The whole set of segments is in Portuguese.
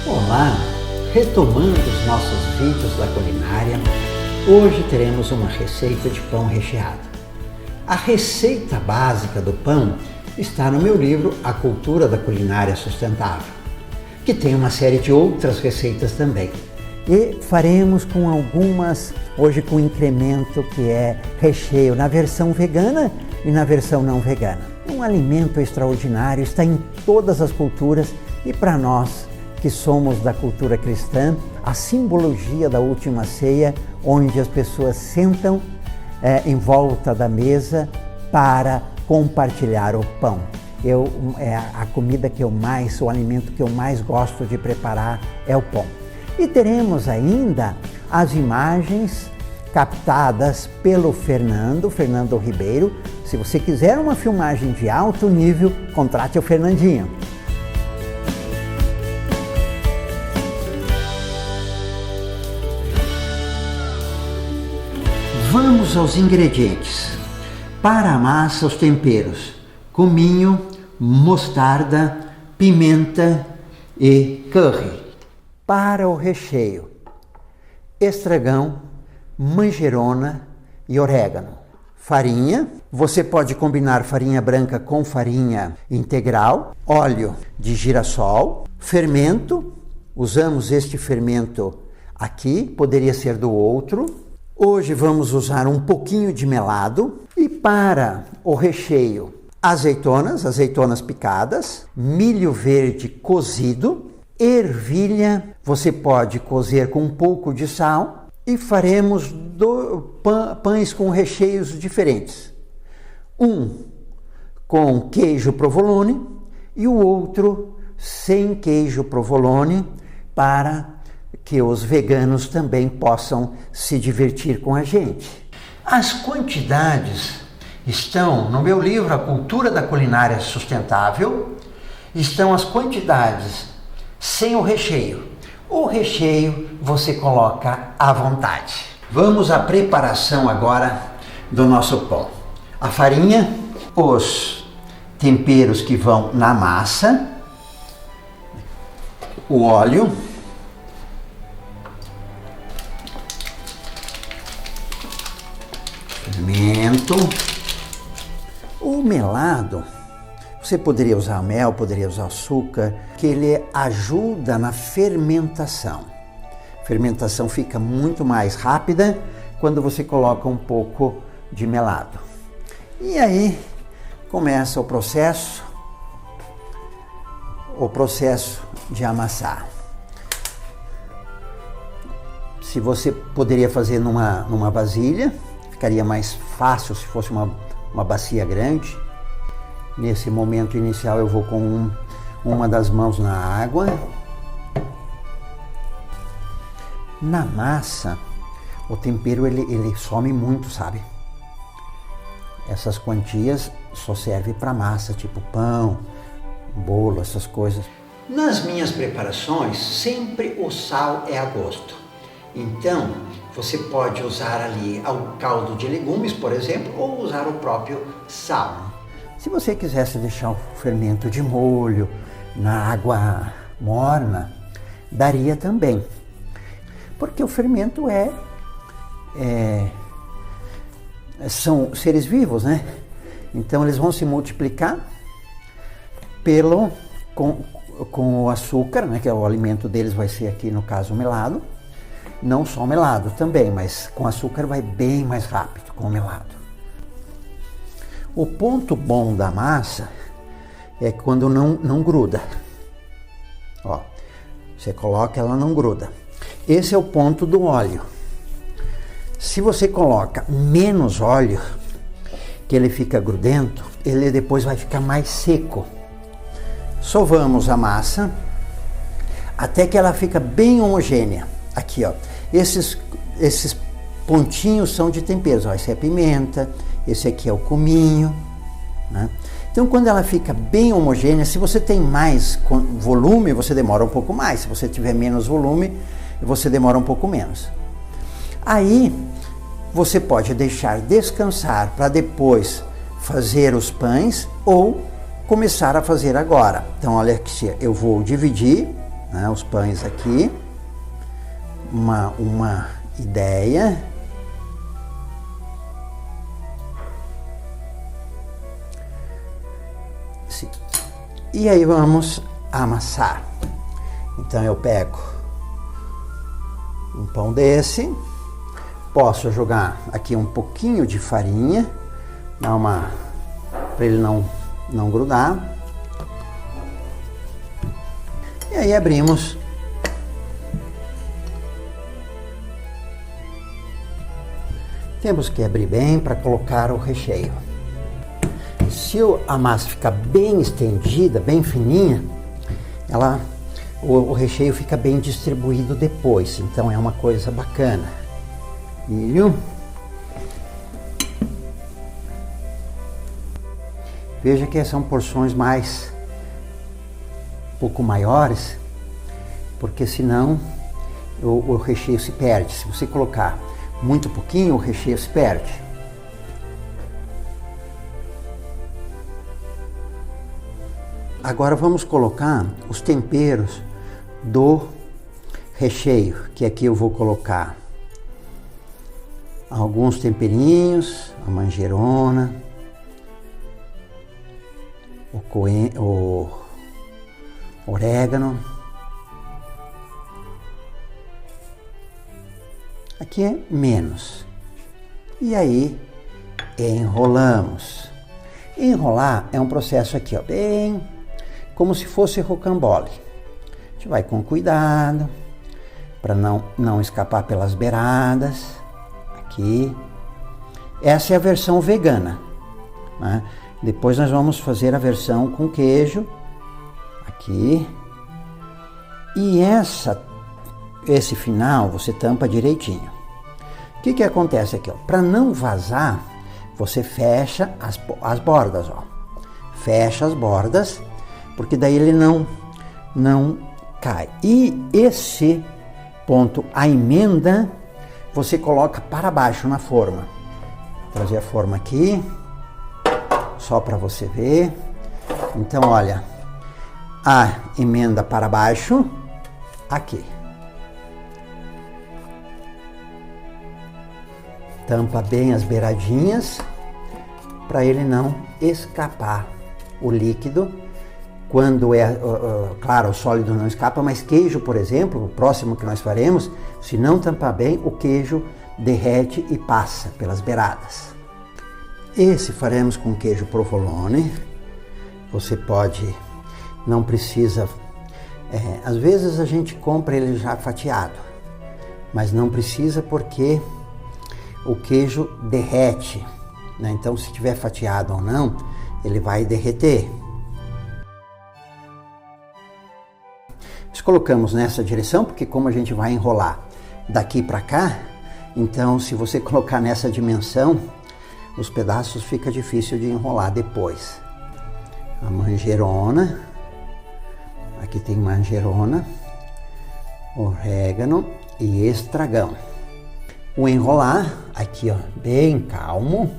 Olá! Retomando os nossos vídeos da culinária, hoje teremos uma receita de pão recheado. A receita básica do pão está no meu livro A Cultura da Culinária Sustentável, que tem uma série de outras receitas também. E faremos com algumas, hoje com incremento que é recheio na versão vegana e na versão não vegana. Um alimento extraordinário, está em todas as culturas e para nós que somos da cultura cristã, a simbologia da última ceia, onde as pessoas sentam em volta da mesa para compartilhar o pão. A comida que eu mais, o alimento que eu mais gosto de preparar é o pão. E teremos ainda as imagens captadas pelo Fernando Ribeiro. Se você quiser uma filmagem de alto nível, contrate o Fernandinho. Vamos aos ingredientes. Para a massa, os temperos: cominho, mostarda, pimenta e curry. Para o recheio: estragão, manjerona e orégano. Farinha, você pode combinar farinha branca com farinha integral. Óleo de girassol. Fermento, usamos este fermento aqui, poderia ser do outro. Hoje vamos usar um pouquinho de melado. E para o recheio: azeitonas picadas, milho verde cozido, ervilha, você pode cozer com um pouco de sal, e faremos pães com recheios diferentes. Um com queijo provolone e o outro sem queijo provolone, para que os veganos também possam se divertir com a gente. As quantidades estão no meu livro A Cultura da Culinária Sustentável. Estão as quantidades sem o recheio. O recheio você coloca à vontade. Vamos à preparação agora do nosso pão. A farinha, os temperos que vão na massa, o óleo, fermento, o melado. Você poderia usar mel, poderia usar açúcar, que ele ajuda na fermentação. A fermentação fica muito mais rápida quando você coloca um pouco de melado. E aí começa o processo de amassar. Se você poderia fazer numa vasilha, ficaria mais fácil se fosse uma bacia grande. Nesse momento inicial eu vou com uma das mãos na água. Na massa, o tempero ele some muito, sabe? Essas quantias só servem para massa, tipo pão, bolo, essas coisas. Nas minhas preparações, sempre o sal é a gosto. Então, você pode usar ali o caldo de legumes, por exemplo, ou usar o próprio sal. Se você quisesse deixar o fermento de molho na água morna, daria também. Porque o fermento são seres vivos, né? Então eles vão se multiplicar com o açúcar, né? Que é o alimento deles, vai ser aqui no caso o melado. Não só o melado também, mas com açúcar vai bem mais rápido com o melado. O ponto bom da massa é quando não gruda. Ó, você coloca, ela não gruda. Esse é o ponto do óleo. Se você coloca menos óleo, que ele fica grudento, ele depois vai ficar mais seco. Sovamos a massa até que ela fica bem homogênea. Aqui, ó, esses pontinhos são de temperos. Ó, esse é pimenta, esse aqui é o cominho, né? Então, quando ela fica bem homogênea, se você tem mais volume, você demora um pouco mais. Se você tiver menos volume, você demora um pouco menos. Aí, você pode deixar descansar para depois fazer os pães ou começar a fazer agora. Então, olha aqui, eu vou dividir né, os pães aqui, uma ideia. Sim. E aí vamos amassar. Então eu pego um pão desse, posso jogar aqui um pouquinho de farinha, para ele não grudar. E aí abrimos. Temos que abrir bem para colocar o recheio. Se a massa ficar bem estendida, bem fininha, o recheio fica bem distribuído depois, então é uma coisa bacana. Milho. Veja que são porções um pouco maiores, porque senão o recheio se perde. Se você colocar muito pouquinho, o recheio se perde. Agora vamos colocar os temperos do recheio, que aqui eu vou colocar alguns temperinhos, a manjerona, o orégano. Aqui é menos. E aí enrolamos. Enrolar é um processo aqui, ó, bem como se fosse rocambole. A gente vai com cuidado para não escapar pelas beiradas. Aqui. Essa é a versão vegana, né? Depois nós vamos fazer a versão com queijo. Aqui. E esse final você tampa direitinho. O que acontece aqui? Para não vazar, você fecha as bordas. Ó. Fecha as bordas, porque daí ele não cai. E esse ponto, a emenda, você coloca para baixo na forma. Vou trazer a forma aqui, só para você ver. Então, olha, a emenda para baixo, aqui. Tampa bem as beiradinhas, para ele não escapar o líquido. Quando claro, o sólido não escapa, mas queijo, por exemplo, o próximo que nós faremos, se não tampar bem, o queijo derrete e passa pelas beiradas. Esse faremos com queijo provolone. Você não precisa, às vezes a gente compra ele já fatiado, mas não precisa porque o queijo derrete, né? Então, se tiver fatiado ou não, ele vai derreter. Nós colocamos nessa direção, porque como a gente vai enrolar daqui para cá, então se você colocar nessa dimensão, os pedaços fica difícil de enrolar depois. A manjerona, aqui tem manjerona, orégano e estragão. O enrolar, aqui ó, bem calmo,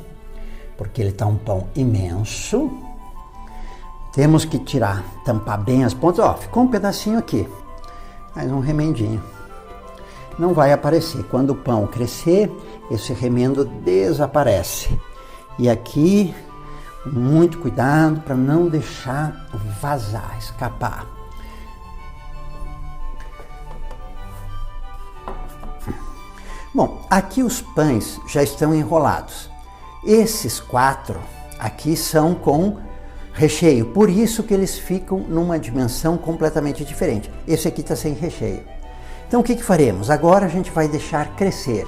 porque ele tá um pão imenso. Temos que tampar bem as pontas. Ó, ficou um pedacinho aqui, mais um remendinho. Não vai aparecer. Quando o pão crescer, esse remendo desaparece. E aqui, muito cuidado para não deixar vazar, escapar. Bom, aqui os pães já estão enrolados. Esses 4 aqui são com recheio, por isso que eles ficam numa dimensão completamente diferente. Esse aqui está sem recheio. Então o que faremos? Agora a gente vai deixar crescer.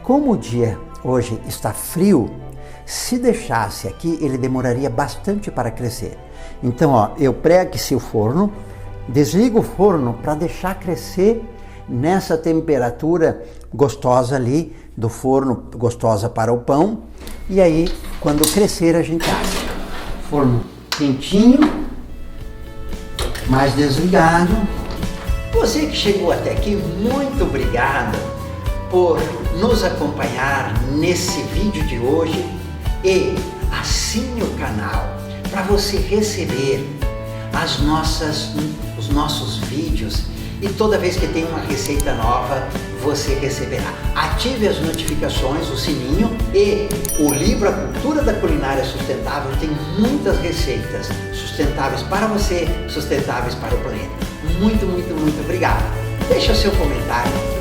Como o dia hoje está frio, se deixasse aqui, ele demoraria bastante para crescer. Então, ó, eu pré-aqueci o forno, desligo o forno para deixar crescer nessa temperatura gostosa ali do forno, gostosa para o pão. E aí, quando crescer, a gente abre. Forno quentinho, mais desligado. Você que chegou até aqui, muito obrigado por nos acompanhar nesse vídeo de hoje e assine o canal para você receber as nossas os nossos vídeos e toda vez que tem uma receita nova, você receberá. Ative as notificações, o sininho e o livro A Cultura da Culinária Sustentável tem muitas receitas sustentáveis para você, sustentáveis para o planeta. Muito, muito, muito obrigado. Deixa seu comentário.